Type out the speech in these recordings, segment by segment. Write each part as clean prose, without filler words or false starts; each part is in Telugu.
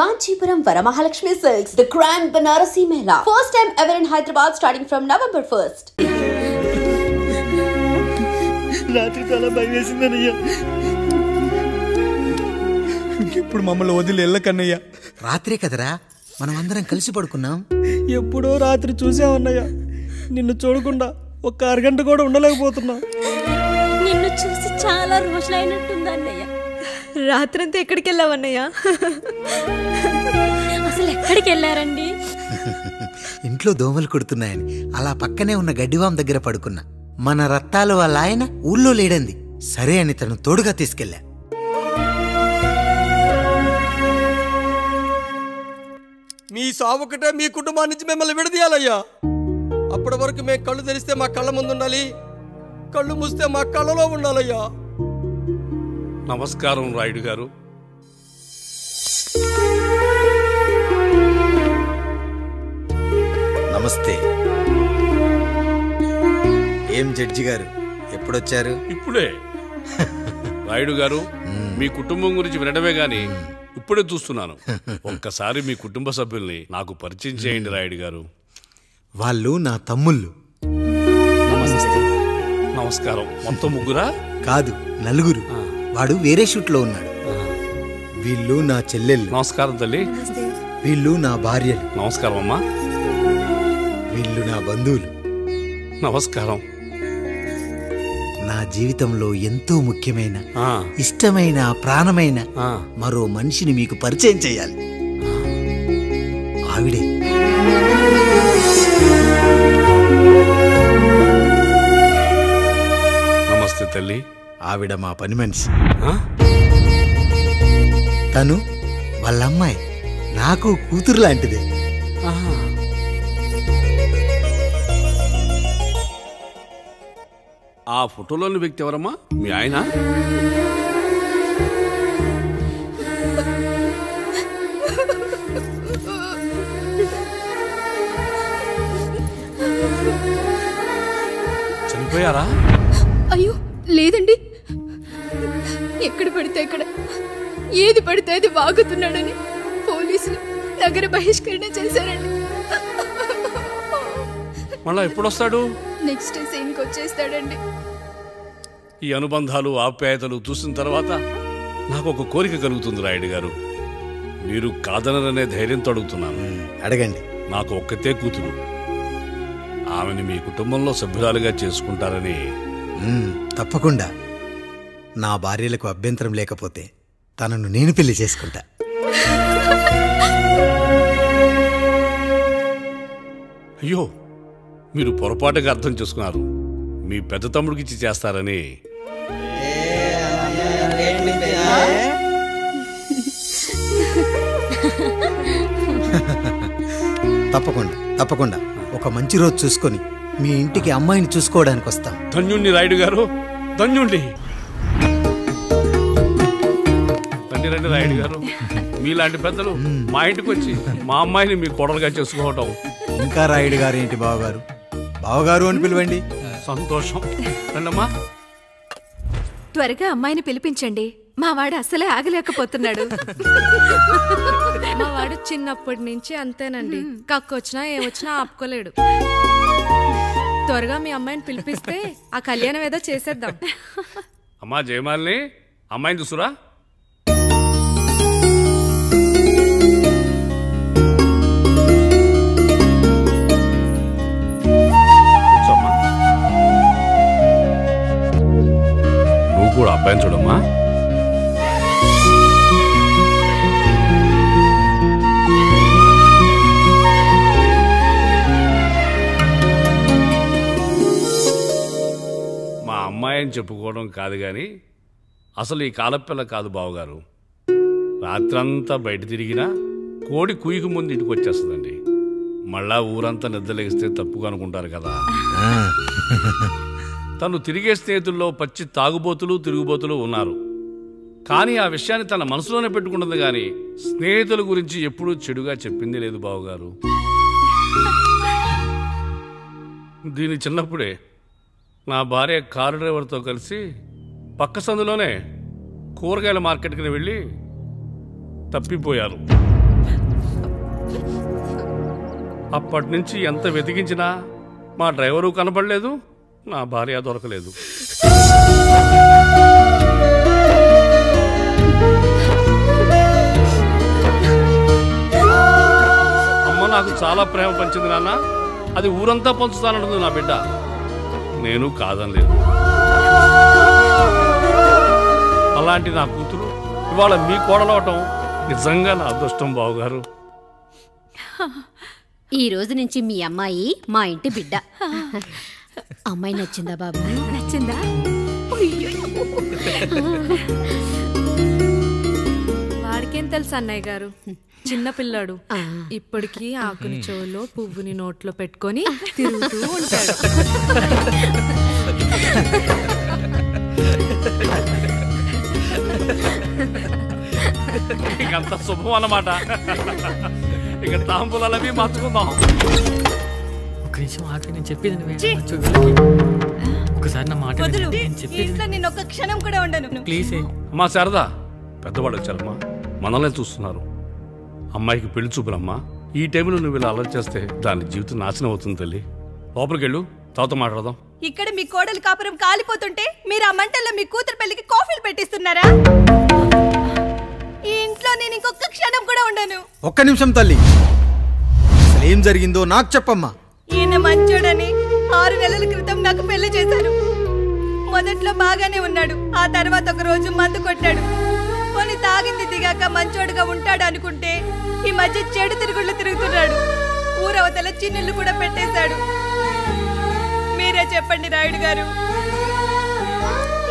Kanchipuram Varamahalakshmi Silks, the Grand Banarasi Mela. First time ever in Hyderabad starting from November 1st. రాత్రి చాలా భయం వేసిందన్నయ్యా. ఇప్పుడు మమ్మల్ని వదిలి వెళ్ళకన్నయ్యా. రాత్రే కదరా మనం అందరం కలిసి పడుకున్నాం. ఎప్పుడో రాత్రి చూసామన్నయ్యా. నిన్ను చూడకుండా ఒక్క అరగంట కూడా ఉండలేకపోతున్నా. నిన్ను చూసి చాలా రోజులైనట్టుంది అన్నయ్య. రాత్రంతా ఎక్కడికి వెళ్ళావన్నయ్యా? అసలు ఎక్కడికి వెళ్ళారండి? ఇంట్లో దోమలు కొడుతున్నాయని అలా పక్కనే ఉన్న గడ్డివాం దగ్గర పడుకున్నా. మన రత్తాలు వాళ్ళ ఆయన ఊళ్ళో లేడంది. సరే అని తను తోడుగా తీసుకెళ్ళా. మీ సావుకటే మీ కుటుంబాన్ని నుంచి మిమ్మల్ని విడదీయాలయ్యా. అప్పటి వరకు మేము కళ్ళు తెరిస్తే మా కళ్ళ ముందు ఉండాలి, కళ్ళు మూస్తే మా కళ్ళలో ఉండాలయ్యా. నమస్కారం రాయుడు గారు. నమస్తే. ఏం జడ్జి గారు ఎప్పుడొచ్చారు? ఇప్పుడే. రాయుడు గారు మీ కుటుంబం గురించి వినడమే గాని ఇప్పుడే చూస్తున్నాను. ఒక్కసారి మీ కుటుంబ సభ్యుల్ని నాకు పరిచయం చేయండి రాయుడు గారు. వాళ్ళు నా తమ్ముళ్ళు. నమస్కారం. మొత్తం ముగ్గురా? కాదు, నలుగురు. వాడు వేరే షూట్లో ఉన్నాడు. వీళ్ళు నా చెల్లెళ్ళు. నమస్కారం తల్లి. వీళ్ళు నా భార్యలు. నమస్కారం అమ్మా. వీళ్ళు నా బంధువులు. నమస్కారం. నా జీవితంలో ఎంతో ముఖ్యమైన, ఇష్టమైన, ప్రాణమైన మరో మనిషిని మీకు పరిచయం చేయాలి. ఆవిడే. నమస్తే తల్లి. ఆవిడ మా పని మనిషి. తను వాళ్ళ అమ్మాయి. నాకు కూతురు లాంటిదే. ఆ ఫోటోలోని వ్యక్తి ఎవరమ్మా? మీ ఆయన? చనిపోయారా? అయ్యో లేదండి. ఎక్కడ పడితే అక్కడ, ఏది పడితే అది వాగుతున్నాడని పోలీసులు నగర బహిష్కరణ చేశారండి. మళ్ళా ఎప్పుడొస్తాడు? నెక్స్ట్ సీన్కి వచ్చేస్తాడండి. ఈ అనుబంధాలు, ఆప్యాయతలు చూసిన తర్వాత నాకు ఒక కోరిక కలుగుతుంది రాయుడు గారు. మీరు కాదనరనే ధైర్యంతో అడుగుతున్నాను. అడగండి. నాకు ఒక్కతే కూతురు. ఆమెను మీ కుటుంబంలో సభ్యురాలుగా చేసుకుంటారని. తప్పకుండా. నా భార్యలకు అభ్యంతరం లేకపోతే తనను నేను పెళ్లి చేసుకుంటా. అయ్యో, మీరు పొరపాటుగా అర్థం చేసుకున్నారు. మీ పెద్ద తమ్ముడికి ఇచ్చి చేస్తారని. తప్పకుండా తప్పకుండా ఒక మంచి రోజు చూసుకొని మీ ఇంటికి అమ్మాయిని చూసుకోవడానికి వస్తాం. ధన్యుణ్ణి రాయుడు గారు, ధన్యుణ్ణి. రండి రండి రాయుడు గారు. మీలాంటి పెద్దలు మా ఇంటికి వచ్చి మా అమ్మాయిని మీ కోడలుగా చేసుకోవటం. ఇంకా రాయుడు గారు ఏంటి బావగారు? బావగారు అని పిలవండి. సంతోషం. రండమ్మా. త్వరగా అమ్మాయిని పిలిపించండి. మా వాడు అసలే ఆగలేకపోతున్నాడు. మా వాడు చిన్నప్పటి నుంచి అంతేనండి. కక్కొచ్చినా ఏమొచ్చినా ఆపుకోలేడు. త్వరగా మీ అమ్మాయిని పిలిపిస్తే ఆ కళ్యాణం ఏదో చేసేద్దాం. అమ్మా జయమాలిని, అమ్మాయిని చూసురా. నువ్వు కూడా అబ్బాయిని చూడమ్మా. మా అమ్మాయి అని చెప్పుకోవడం కాదు కానీ అసలు ఈ కాలపిల్ల కాదు బావగారు. రాత్రంతా బయట తిరిగినా కోడి కుయ్యకు ముందు ఇంటికి వచ్చేస్తుందండి. మళ్ళా ఊరంతా నిద్రలేగిస్తే తప్పుగా అనుకుంటారు కదా. తను తిరిగే స్నేహితుల్లో పచ్చి తాగుబోతులు, తిరుగుబోతులు ఉన్నారు. కానీ ఆ విషయాన్ని తన మనసులోనే పెట్టుకుంటుంది కానీ స్నేహితుల గురించి ఎప్పుడూ చెడుగా చెప్పింది లేదు బావగారు. దీని చిన్నప్పుడే నా భార్య కారు డ్రైవర్తో కలిసి పక్క సందులోనే కూరగాయల మార్కెట్కి వెళ్ళి తప్పిపోయారు. అప్పటి నుంచి ఎంత వెతికించినా మా డ్రైవరు కనపడలేదు, నా భార్య దొరకలేదు. అమ్మ నాకు చాలా ప్రేమ పంచింది నాన్న, అది ఊరంతా పంచుతానంటుంది నా బిడ్డ. నేను కాదనలేదు. అలాంటి నా కూతురు ఇవాళ మీ కోడలవటం నిజంగా నా అదృష్టం బావగారు. ఈ రోజు నుంచి మీ అమ్మాయి మా ఇంటి బిడ్డ. అమ్మాయి నచ్చిందా బాబు? నచ్చిందా? వాడికేం తెలుసు అన్నయ్య గారు, చిన్న పిల్లాడు. ఇప్పటికీ ఆకుని చెవులో పువ్వుని నోట్లో పెట్టుకొని తిరుగుతూ ఉంటాడు. ఇంకంత శుభం అన్నమాట. ఇక తాంబూలవి మార్చుకుందాం. ఒక నిమిషం ఆగి, నేను చెప్పేది ఒకసారి నా మాట నేను ఒక క్షణం కూడా ఉండను. ప్లీజ్. అమ్మా శారదా, పెద్దవాళ్ళు వచ్చారమ్మా, మనల్ని చూస్తున్నారు. అమ్మాయికి పెళ్లి చూపులమ్మా. ఈ టైంలో నువ్వు ఇలా అలర్ట్ చేస్తే దాని జీవితం నాశనం అవుతుంది తల్లి. లోపలికి వెళ్ళు, తర్వాత మాట్లాడదాం. ఇక్కడ మీ కోడలి కాపురం కాలిపోతుంటే మీరు ఆ మంటల్లో మీ కూతురు పెళ్లికి కాఫీలు పెట్టిస్తున్నారా? ఈ ఇంట్లో నేను ఇంకొక క్షణం కూడా ఉండను. ఒక్క నిమిషం తల్లి, అసలేం జరిగిందో నాకు చెప్పమ్మా. ఈయన మంచోడని 6 నెలల క్రితం నాకు పెళ్లి చేశారు. మొదట్లో బాగానే ఉన్నాడు, ఆ తర్వాత ఒక రోజు మందు కొట్టాడు. కొని తాగింది దిగాక మంచోడుగా ఉంటాడు అనుకుంటే ఈ మధ్య చెడు తిరుగుళ్ళు తిరుగుతున్నాడు. ఊరవతల చిన్నులు కూడా పెట్టేశాడు. మీరే చెప్పండి రాయుడు గారు,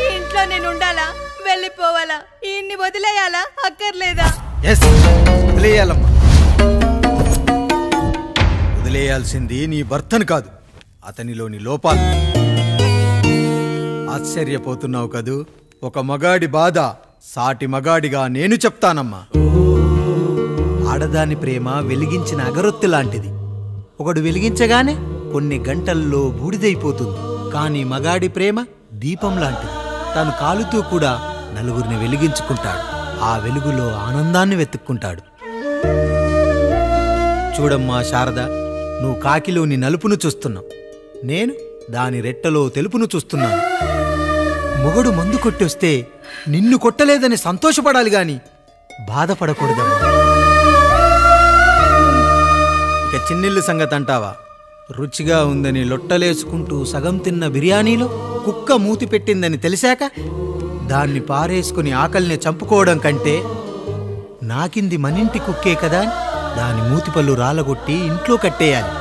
ఈ ఇంట్లో నేను ఉండాలా, వెళ్ళిపోవాలా, ఈయన్ని వదిలేయాలా, అక్కర్లేదా? వదిలేయాలమ్మా. వదిలేయాల్సింది నీ భర్తను కాదు, అతనిలోని లోపాలు. ఆశ్చర్యపోతున్నావు కదూ? ఒక మగాడి బాధ సాటి మగాడిగా నేను చెప్తానమ్మా. ఆడదాని ప్రేమ వెలిగించిన అగరొత్తి లాంటిది. ఒకడు వెలిగించగానే కొన్ని గంటల్లో బూడిదైపోతుంది. కానీ మగాడి ప్రేమ దీపం లాంటిది. తను కాలుతూ కూడా నలుగురిని వెలిగించుకుంటాడు. ఆ వెలుగులో ఆనందాన్ని వెతుక్కుంటాడు. చూడమ్మా శారద, నువ్వు కాకిలోని నలుపును చూస్తున్నావు, నేను దాని రెట్టలో తెలుపును చూస్తున్నాను. మొగడు మందు కొట్టొస్తే నిన్ను కొట్టలేదని సంతోషపడాలి గాని బాధపడకూడదమ్మా. ఇక చిన్నిల్లు సంగతి అంటావా? రుచిగా ఉందని లొట్టలేసుకుంటూ సగం తిన్న బిర్యానీలో కుక్క మూతి పెట్టిందని తెలిసాక దాన్ని పారేసుకుని ఆకలిని చంపుకోవడం కంటే నాకింది మనింటి కుక్కే కదా దాని మూతిపళ్ళు రాలగొట్టి ఇంట్లో కట్టేయాలి.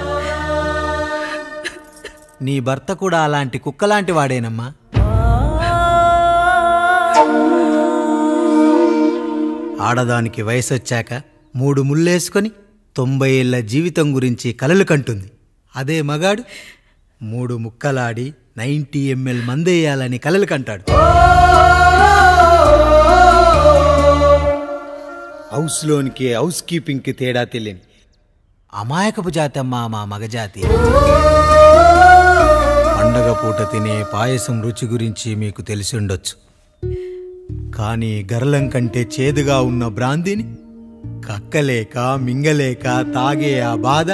నీ భర్త కూడా అలాంటి కుక్కలాంటి వాడేనమ్మా. ఆడదానికి వయసొచ్చాక 3 ముళ్ళేసుకొని 90 ఏళ్ల జీవితం గురించి కలలు కంటుంది. అదే మగాడు 3 ముక్కలాడి 90 ml మందేయాలని కలలు కంటాడు. హౌస్లోనికి హౌస్ కీపింగ్కి తేడా తెలియని అమాయకపు జాతమ్మా మా మగజాతి. పండగ పూట తినే పాయసం రుచి గురించి మీకు తెలిసి ఉండొచ్చు. కానీ గర్లం కంటే చేదుగా ఉన్న బ్రాందీని కక్కలేక మింగలేక తాగే ఆ బాధ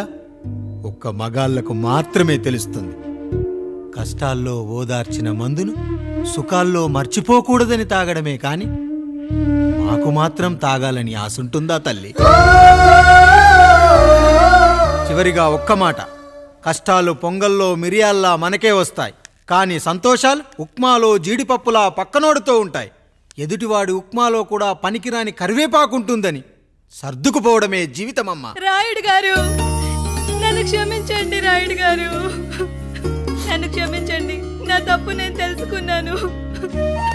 ఒక్క మగాళ్లకు మాత్రమే తెలుస్తుంది. కష్టాల్లో ఓదార్చిన మందును సుఖాల్లో మర్చిపోకూడదని తాగడమే కాని మాకు మాత్రం తాగాలని ఆశుంటుందా తల్లి? చివరిగా ఒక్క మాట, కష్టాలు పొంగల్లో మిరియాల్లా మనకే వస్తాయి, కానీ సంతోషాలు ఉప్మాలో జీడిపప్పులా పక్కనోడుతూ ఉంటాయి. ఎదుటివాడి ఉప్మాలో కూడా పనికిరాని కరివేపాకుంటుందని సర్దుకుపోవడమే జీవితమమ్మా. రాయుడు గారు, నన్ను క్షమించండి. రాయుడు గారు, నన్ను క్షమించండి. నా తప్పు నేను తెలుసుకున్నాను.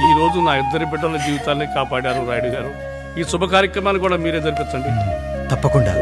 ఈ రోజు నా 2 బిడ్డల జీవితాన్ని కాపాడారు రాయుడు గారు. ఈ శుభ కార్యక్రమాన్ని కూడా మీరే జరిపించండి. తప్పకుండా.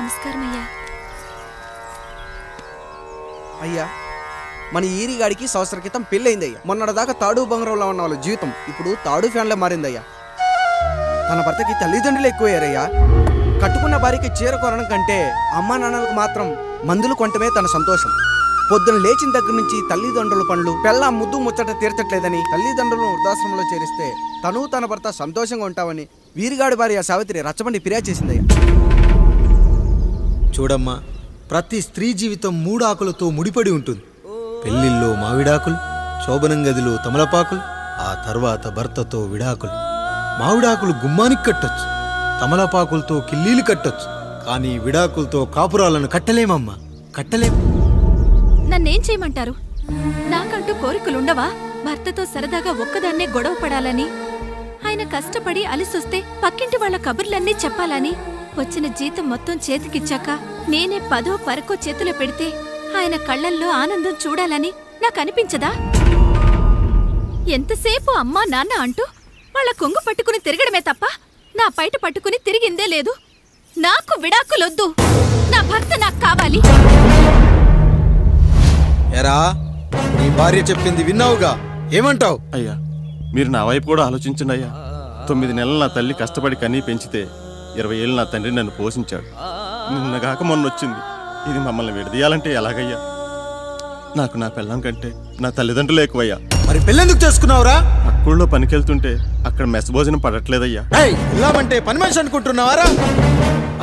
నమస్కారం అయ్యా. అయ్యా, మన ఈరిగాడికి సంవత్సరం క్రితం పెళ్ళయిందయ్యా. మొన్నటిదాకా తాడు బంగారంలో ఉన్న వాళ్ళ జీవితం ఇప్పుడు తాడు ఫ్యాన్లో మారిందయ్యా. తన భర్తకి తల్లిదండ్రులు ఎక్కువయ్యారయ్యా. కట్టుకున్న భార్యకి చీర కొనడం కంటే అమ్మా నాన్నలకు మాత్రం మందులు కొనటమే తన సంతోషం. పొద్దున లేచిన దగ్గర నుంచి తల్లిదండ్రుల పనులు పెళ్ళ ముద్దు ముచ్చట తీర్చట్లేదని తల్లిదండ్రులను వృద్ధాశ్రమంలో చేరిస్తే తను తన భర్త సంతోషంగా ఉంటామని వీరిగాడి భార్య సావిత్రి రచ్చబండి ఫిర్యాదు చేసిందయ్యా. చూడమ్మా, ప్రతి స్త్రీ జీవితం 3 ఆకులతో ముడిపడి ఉంటుంది. పెళ్లిల్లో మావిడాకులు, శోభనం గదిలో తమలపాకులు, ఆ తర్వాత భర్తతో విడాకులు. మావిడాకులు గుమ్మానికి కట్టొచ్చు, తమలపాకులతో కిల్లీలు కట్టొచ్చు, కానీ విడాకులతో కాపురాలను కట్టలేమమ్మా, కట్టలేం. నన్నేం చేయమంటారు? నాకంటూ కోరికలుండవా? భర్తతో సరదాగా ఒక్కదాన్నే గొడవ పడాలని, ఆయన కష్టపడి అలిసొస్తే పక్కింటి వాళ్ళ కబుర్లన్నీ చెప్పాలని, వచ్చిన జీతం మొత్తం చేతికిచ్చాక నేనే 10వ 12వ చేతిలో పెడితే ఆయన కళ్ళల్లో ఆనందం చూడాలని నాకనిపించదా? ఎంతసేపు అమ్మా నాన్న అంటూ వాళ్ళ కొంగు పట్టుకుని తిరగడమే తప్ప నా పైట పట్టుకుని తిరిగిందే లేదు. నాకు విడాకులొద్దు, నా భర్త నాకు కావాలి. ఎరా, నీ భార్య చెప్పింది విన్నావుగా, ఏమంటావు? అయ్యా, మీరు నా వైపు కూడా ఆలోచించండి అయ్యా. 9 నెలలు నా తల్లి కష్టపడి కన్నీ పెంచితే 20 ఏళ్ళు నా తండ్రి నన్ను పోషించాడు. నిన్నగాక మొన్న వచ్చింది. ఇది మమ్మల్ని విడదీయాలంటే ఎలాగయ్యా? నాకు నా పెళ్ళం కంటే నా తల్లిదండ్రులు ఎక్కువయ్యా. మరి పెళ్ళెందుకు చేసుకున్నావురా? అక్కుల్లో పనికెళ్తుంటే అక్కడ మెస్ భోజనం పడట్లేదయ్యా. ఇలామంటే పని మనిషి అనుకుంటున్నావారా?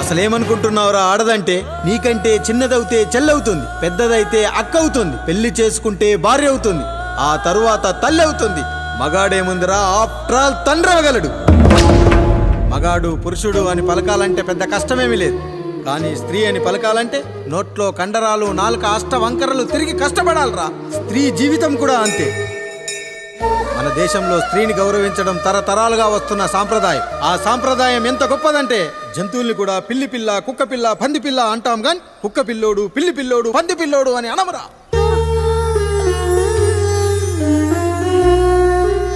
అసలేమనుకుంటున్నావురా? ఆడదంటే నీకంటే చిన్నదవుతే చెల్లవుతుంది, పెద్దదైతే అక్క అవుతుంది, పెళ్లి చేసుకుంటే భార్య అవుతుంది, ఆ తరువాత తల్లి అవుతుంది. మగాడేముందిరా, ఆఫ్టర్ ఆల్ తండ్రి అవ్వగలడు. మగాడు పురుషుడు అని పలకాలంటే పెద్ద కష్టమేమీ లేదు. కానీ స్త్రీ అని పలకాలంటే నోట్లో కండరాలు, నాలుక అష్టవంకరలు తిరిగి కష్టపడాలరా. స్త్రీ జీవితం కూడా అంతే. మన దేశంలో స్త్రీని గౌరవించడం తరతరాలుగా వస్తున్న సాంప్రదాయం. ఆ సాంప్రదాయం ఎంత గొప్పదంటే జంతువుల్ని కూడా పిల్లి పిల్ల, కుక్క పిల్ల, పంది పిల్ల అంటాం గాని కుక్క పిల్లోడు, పిల్లి పిల్లోడు, పంది పిల్లోడు అని అనమరా.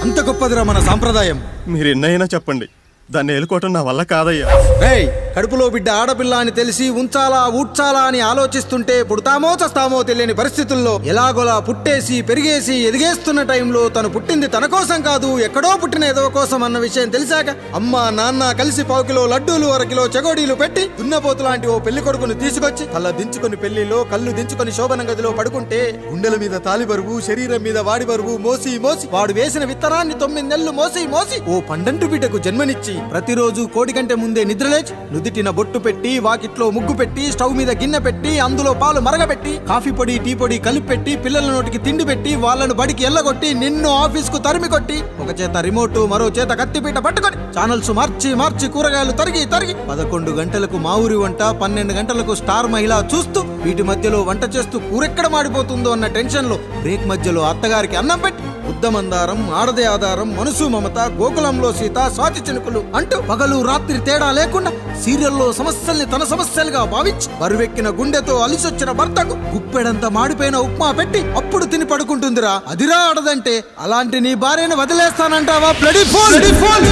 అంత గొప్పదిరా మన సాంప్రదాయం. మీరు ఎన్నైనా చెప్పండి, దాన్ని ఏలుకోవటం నా వల్ల కాదయ్యా. రేయ్, కడుపులో బిడ్డ ఆడపిల్ల అని తెలిసి ఉంచాలా ఊడ్చాలా అని ఆలోచిస్తుంటే పుడతామో చస్తామో తెలియని పరిస్థితుల్లో ఎలాగోలా పుట్టేసి పెరిగేసి ఎదిగేస్తున్న టైంలో తను పుట్టింది తన కోసం కాదు, ఎక్కడో పుట్టిన ఏదో కోసం అన్న విషయం తెలిసాక అమ్మ నాన్న కలిసి 1 కిలో లడ్డూలు, 1 కిలో చెగోడీలు పెట్టి దున్నపోతు లాంటి ఓ పెళ్లి కొడుకుని తీసుకొచ్చి తల దించుకొని పెళ్లిలో కళ్ళు దించుకొని శోభన గదిలో పడుకుంటే గుండెల మీద తాలి బరువు, శరీరం మీద వాడి బరువు మోసి మోసి వాడు వేసిన విత్తనాన్ని 9 నెలలు మోసి మోసి ఓ పండంటు బిడ్డకు జన్మనిచ్చి ప్రతిరోజు కోడి కంటే ముందే నిద్రలేచి నుదిటిన బొట్టు పెట్టి, వాకిట్లో ముగ్గు పెట్టి, స్టవ్ మీద గిన్నె పెట్టి, అందులో పాలు మరగబెట్టి, కాఫీ పొడి టీ పొడి కలిపి పెట్టి, పిల్లల నోటికి తిండి పెట్టి, వాళ్ళను బడికి ఎల్లగొట్టి, నిన్ను ఆఫీస్కు తరిమి కొట్టి, ఒక చేత రిమోట్ మరో చేత కత్తిపీట పట్టుకొని ఛానల్స్ మార్చి మార్చి కూరగాయలు తరిగి తరిగి 11 గంటలకు మా ఊరి వంట, 12 గంటలకు స్టార్ మహిళ చూస్తూ వీటి మధ్యలో వంట చేస్తూ కూరెక్కడ మాడిపోతుందో అన్న టెన్షన్ లో బ్రేక్ మధ్యలో అత్తగారికి అన్నం పెట్టి ఉద్దమందారం, ఆడదే ఆధారం, మనసు మమత, గోకులంలో సీత, స్వాతి చినుకులు అంటూ పగలు రాత్రి తేడా లేకుండా సీరియల్లో సమస్యల్ని తన సమస్యలుగా భావించి బరువెక్కిన గుండెతో అలిసొచ్చిన భర్తకు గుప్పెడంత మాడిపోయిన ఉప్మా పెట్టి అప్పుడు తిని పడుకుంటుందిరా. అదిరా ఆడదంటే. అలాంటి నీ భార్యను వదిలేస్తానంటావా? Bloody fool!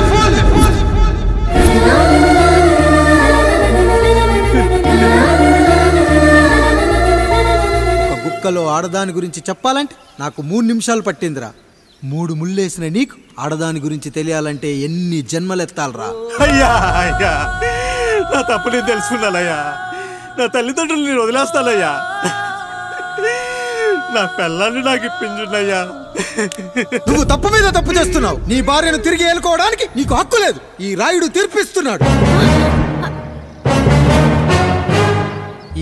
ఒక గుక్కలో ఆడదాని గురించి చెప్పాలంటే నాకు 3 నిమిషాలు పట్టిందిరా. 3 ముళ్ళేసిన నీకు ఆడదాని గురించి తెలియాలంటే ఎన్ని జన్మలెత్తాలరా? అయ్యా అయ్యా, నా తప్పు నేను తెలుసుకున్నానయ్యా. నా తల్లిదండ్రులు నేను వదిలేస్తానయ్యా. నా పిల్లల్ని నాకు ఇప్పించున్నాయ్యా. నువ్వు తప్పు మీద తప్పు చేస్తున్నావు. నీ భార్యను తిరిగి ఏలుకోవడానికి నీకు హక్కు లేదు. ఈ రాయుడు తీర్పిస్తున్నాడు.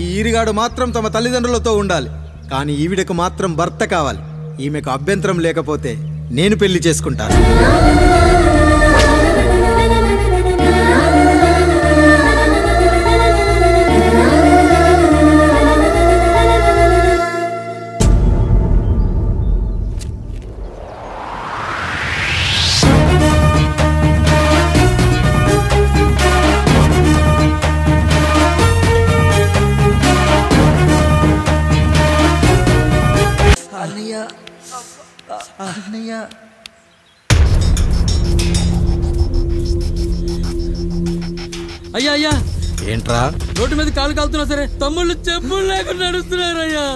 ఈ ఈరిగాడు మాత్రం తమ తల్లిదండ్రులతో ఉండాలి, కానీ ఈవిడకు మాత్రం భర్త కావాలి. ఈమెకు అభ్యంతరం లేకపోతే నేను పెళ్లి చేసుకుంటాను. అయ్యా అయ్యా, ఏంట్రా రోడ్డు మీద కాలు కాలుతున్నా సరే తమ్ముళ్ళు చెప్పులు లేకుండా నడుస్తున్నారయ్యా,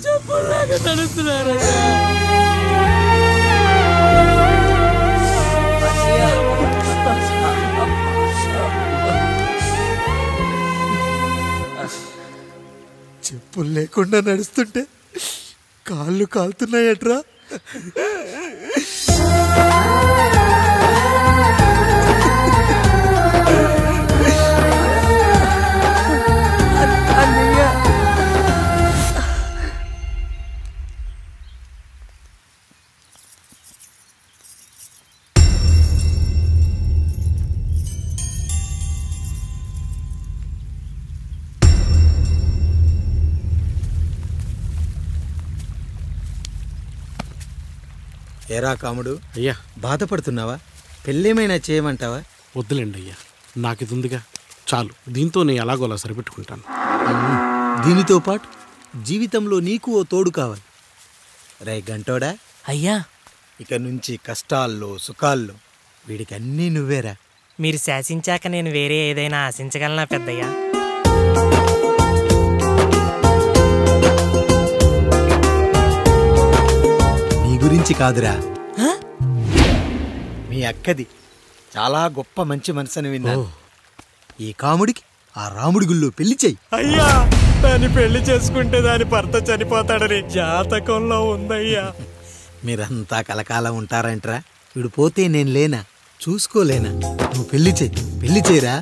చెప్పులు లేకుండా నడుస్తున్నారయ్యా. చెప్పులు లేకుండా నడుస్తుంటే కాళ్ళు కాలుతున్నాయట్రా. ఏరా కాముడు, అయ్యా బాధపడుతున్నావా? పెళ్ళేమైనా చేయమంటావా? వద్దులేండి అయ్యా, నాకు ఇది ఉందిగా చాలు, దీంతో నేను ఎలాగోలా సరిపెట్టుకుంటాను. దీనితో పాటు జీవితంలో నీకు ఓ తోడు కావాలి. రే గంటోడా అయ్యా, ఇక నుంచి కష్టాల్లో సుఖాల్లో వీడికి అన్నీ నువ్వేరా. మీరు శాసించాక నేను వేరే ఏదైనా ఆశించగలనా పెద్దయ్యా? నీ గురించి కాదురా, మీ అక్కది చాలా గొప్ప మంచి మనసుని విన్నాను. ఈ కాముడికి ఆ రాముడి గుళ్ళో పెళ్లి చెయ్యి. అయ్యా, దాన్ని పెళ్లి చేసుకుంటే దాని భర్త చనిపోతాడని జాతకంలో ఉందయ్యా. మీరంతా కలకాలం ఉంటారంట్రా. వీడు పోతే నేను లేనా, చూసుకోలేనా? నువ్వు పెళ్లి చెయ్యి, పెళ్లి చేయరా.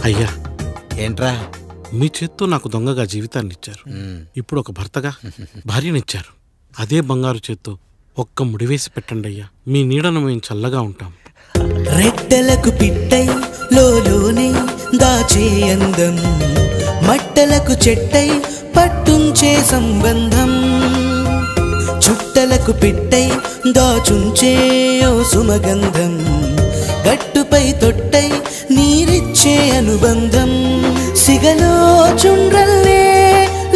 అయ్యా, ఏంట్రా? మీ చేత్తో నాకు దొంగగా జీవితాన్ని ఇచ్చారు, ఇప్పుడు ఒక భర్తగా భార్యనిచ్చారు. అదే బంగారు చేత్తో ఒక్క ముడివేసి పెట్టండి అయ్యా, మీ నీడను మేము చల్లగా ఉంటాం. రెట్టలకు పిట్టై లోలోనే దాచే అందం, మట్టలకు చెట్టై పట్టుంచే సంబంధం, చుట్టలకు పిట్టై దాచుంచే ఓ సుమగంధం, గట్టుపై తొట్టై నీరిచ్చే అనుబంధం, సిగలో చుండ్రల్లే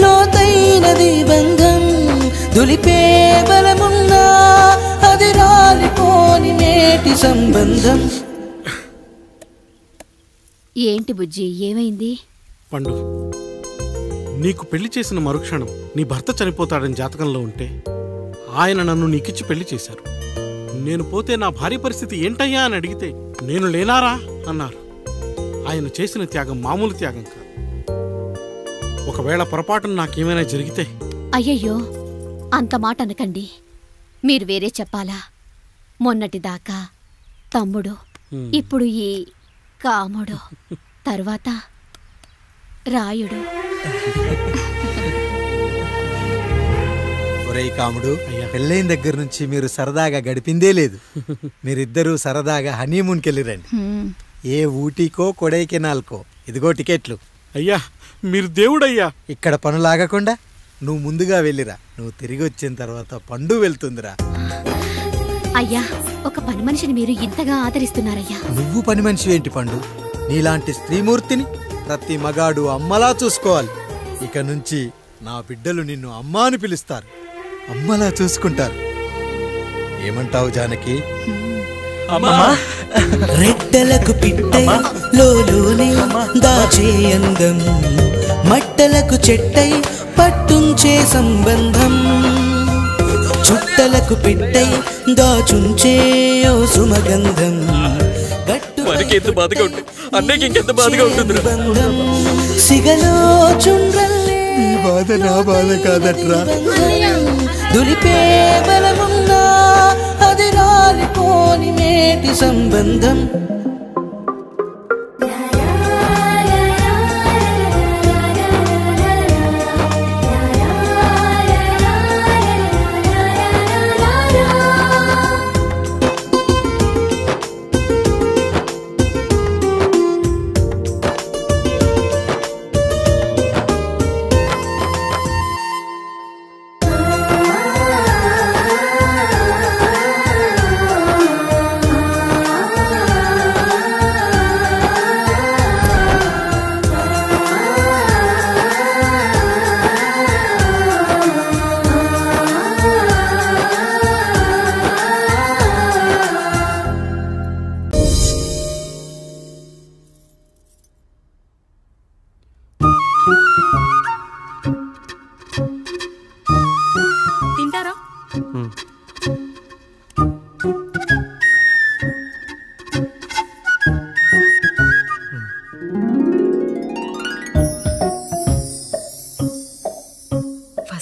లోతైనది బంధం, దులిపే బలమున్నా అది రాలిపోని నేటి సంబంధం. ఏంటి బుజ్జి, ఏమైంది? పండు, నీకు పెళ్లి చేసిన మరుక్షణం నీ భర్త చనిపోతాడని జాతకంలో ఉంటే ఆయన నన్ను నీకిచ్చి పెళ్లి చేశారు. నేను పోతే నా భార్య పరిస్థితి ఏంటయ్యా అని అడిగితే నేను లేనారా అన్నారు. ఆయన చేసిన త్యాగం మామూలు త్యాగం కాదు. ఒకవేళ పొరపాటున నాకేమైనా జరిగితే? అయ్యయ్యో, అంత మాట అనకండి. మీరు వేరే చెప్పాలా? మొన్నటిదాకా తమ్ముడు, ఇప్పుడు ఈ కాముడు, తర్వాత రాయుడు. ఒరేయ్ కాముడు, పెళ్ళైన దగ్గర నుంచి మీరు సరదాగా గడిపిందే లేదు. మీరిద్దరూ సరదాగా హనీమూన్కి వెళ్ళిరండి. ఏ ఊటీకో కొడైకెనాల్కో. ఇదిగో టికెట్లు. అయ్యా, మీరు దేవుడయ్యా. ఇక్కడ పనులాగకుండా నువ్వు ముందుగా వెళ్ళిరా. నువ్వు తిరిగి వచ్చిన తర్వాత పండు వెళ్తుందిరా. అయ్యా, ఒక పని మనిషిని మీరు ఇంతగా ఆదరిస్తున్నారయ్యా. నువ్వు పని మనిషి ఏంటి పండు? నీలాంటి స్త్రీమూర్తిని ప్రతి మగాడు అమ్మలా చూసుకోవాలి. ఇక నుంచి నా బిడ్డలు నిన్ను అమ్మ అని పిలుస్తారు, అమ్మలా చూసుకుంటారు. ఏమంటావు జానకి? రెట్టలకు పిట్టై లోలోనే దాచే అందం, మట్టలకు చెట్టై పట్టుంచే సంబంధం, చుట్టలకు పిట్టై దాచుంచే ఓ సుమగంధం, మనకి ఎంత బాధగా ఉంటుంది, అన్నయ్యకి ఇంకెంత బాధగా ఉంటుంది. సిగలో చుండ్రల్లే ఈ బాధ నా బాధ కాదట్రా. దులిపే బలమున్నా అది రాలిపోని నేటి సంబంధం.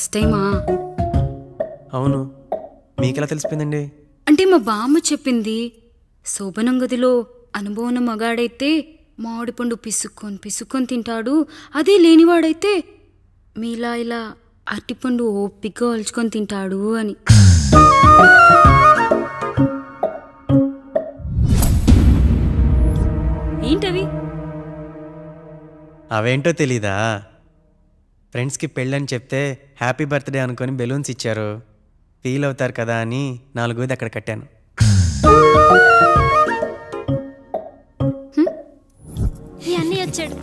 ఫస్ట్ టైమా? అవును, మీకెలా తెలిసిపోయిందండి? అంటే మా బామ్మ చెప్పింది. శోభనం గదిలో అనుభవం మగాడైతే మామిడి పండు పిసుక్కొని తింటాడు, అదే లేనివాడైతే మీలా ఇలా అరటిపండు ఓపిగ్గా ఒలుచుకొని తింటాడు అని. ఏంటవి? అవేంటో తెలీదా? ఫ్రెండ్స్కి పెళ్ళని చెప్తే హ్యాపీ బర్త్డే అనుకొని బెలూన్స్ ఇచ్చారు, ఫీల్ అవుతారు కదా అని 4 అక్కడ కట్టాను. వచ్చాడు.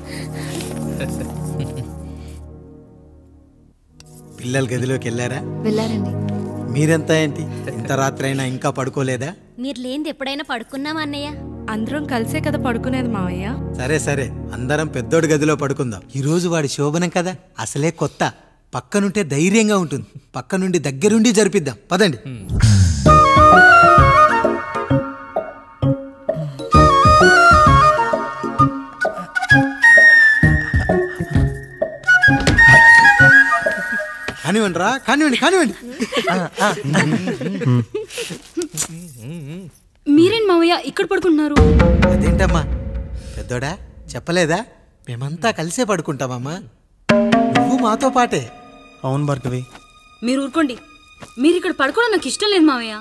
పిల్లల గదిలోకి వెళ్ళారా? వెళ్ళారండి. మీరెంత ఏంటి ఇంత రాత్రైనా ఇంకా పడుకోలేదా? మీరు లేనిది ఎప్పుడైనా పడుకున్నామా అన్నయ్య? అందరం కలిసే కదా పడుకునేది మావయ్య. సరే సరే, అందరం పెద్దోడి గదిలో పడుకుందాం. ఈ రోజు వాడి శోభనం కదా, అసలే కొత్త. పక్కనుంటే ధైర్యంగా ఉంటుంది, పక్క నుండి దగ్గరుండి జరిపిద్దాం. పదండి. కానివ్వండి రా, కానివ్వండి కానివ్వండి. మీరేం మావయ్య ఇక్కడ పడుకుంటున్నారు? అదేంటమ్మా పెద్దోడా, చెప్పలేదా? మేమంతా కలిసే పడుకుంటామమ్మా, నువ్వు మాతో పాటే. అవును భార్గవి. మీరు ఊరుకోండి, మీరు ఇక్కడ పడుకోవడం నాకు ఇష్టం లేదు మావయ్య.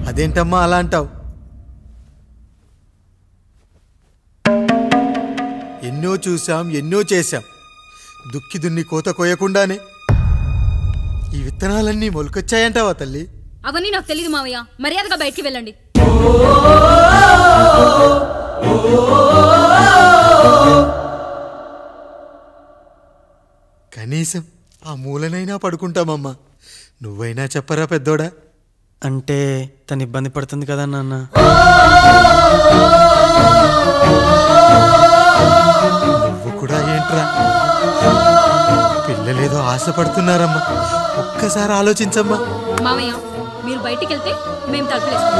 అదేంటమ్మా అలా అంటావు? ఎన్నో చూసాం, ఎన్నో చేశాం, దుక్కి దున్ని కోత కోయకుండానే ఈ విత్తనాలన్నీ మొలకొచ్చాయంటావా తల్లి? అవన్నీ నాకు తెలియదు మావయ్య, మర్యాదగా బయటికి వెళ్ళండి. కనీసం ఆ మూలనైనా పడుకుంటామమ్మా, నువ్వైనా చెప్పరా పెద్దోడా? అంటే తను ఇబ్బంది పడుతుంది కదా నాన్న. నువ్వు కూడా ఏంట్రా, పిల్లలేదో ఆశపడుతున్నారమ్మా, ఒక్కసారి ఆలోచించమ్మా. మావయ్య మీరు బయటికి వెళ్తే మేము తలుపులేస్తాం.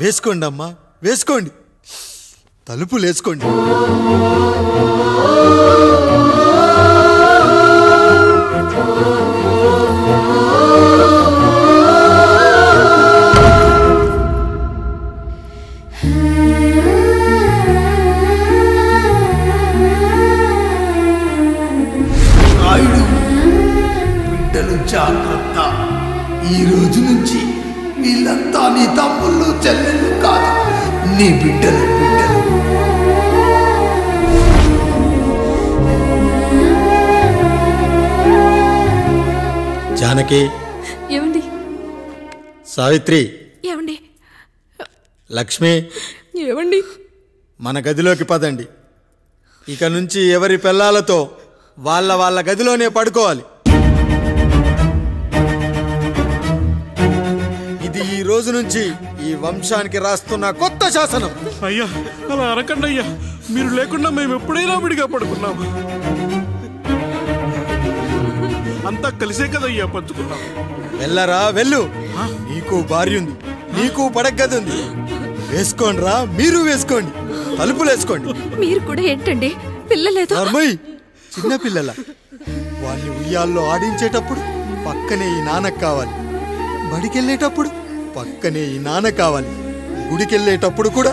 వేసుకోండి అమ్మా, వేసుకోండి, తలుపులు వేసుకోండి. రాయుడు, బిడ్డలు జాగ్రత్త. ఈ రోజు నుంచి వీళ్ళంతా నీ తమ్ముళ్ళు చెల్లెళ్ళు కాదు, నీ బిడ్డలు. జానకి, ఏమండి? సావిత్రి, ఏమండి? లక్ష్మి, ఏమండి? మన గదిలోకి పదండి. ఇక నుంచి ఎవరి పిల్లలతో వాళ్ళ గదిలోనే పడుకోవాలి. ఇది ఈ రోజు నుంచి ఈ వంశానికి రాస్తున్న కొత్త శాసనం. అయ్యా అలా అరకండి అయ్యా, మీరు లేకుండా మేము ఎప్పుడైనా విడిగా పడుకున్నాము. అంతా కలిసే కదయ్యా పంచుకున్నాం. వెళ్ళరా వెళ్ళు, నీకు భార్య ఉంది, నీకు పడగది ఉంది. వేసుకోండి రా, మీరు వేసుకోండి, తలుపులు వేసుకోండి. మీరు కూడా ఏంటండి పిల్లలేదు? చిన్న పిల్లల వాళ్ళని ఉయ్యాల్లో ఆడించేటప్పుడు పక్కనే ఈ నాన్న కావాలి, బడికెళ్ళేటప్పుడు పక్కనే ఈ నాన్న కావాలి, గుడికెళ్ళేటప్పుడు కూడా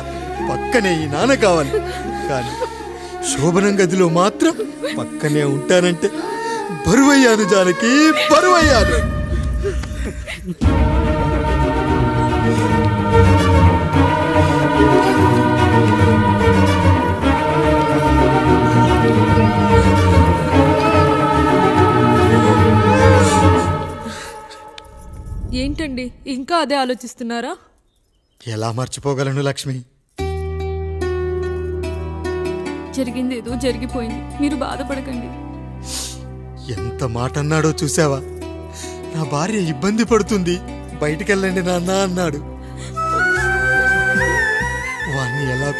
పక్కనే ఈ నాన్న కావాలి. కానీ శోభనం గదిలో మాత్రం పక్కనే ఉంటానంటే బరువయ్యాను జానకి, బరువయ్యాను. ఏంటండి ఇంకా అదే ఆలోచిస్తున్నారా? ఎలా మర్చిపోగలను లక్ష్మి? జరిగింది ఏదో జరిగిపోయింది, మీరు బాధపడకండి. ఎంత మాట అన్నాడో చూసావా? నా భార్య ఇబ్బంది పడుతుంది, బయటికెళ్ళండి నాన్న అన్నాడు.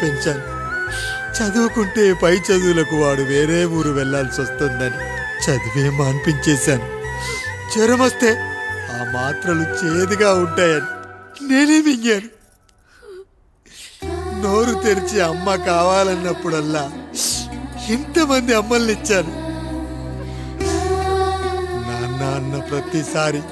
పెంచాను. చదువుకుంటే పై చదువులకు వాడు వేరే ఊరు వెళ్లాల్సి వస్తుందని చదివే మాన్పించేశాను. జ్వరం వస్తే ఆ మాత్రలు చేదుగా ఉంటాయని నేనే మింగాను. నోరు తెరిచి అమ్మ కావాలన్నప్పుడల్లా ఎంతమంది అమ్మల్నిచ్చాను. నాన్న అన్న ప్రతిసారి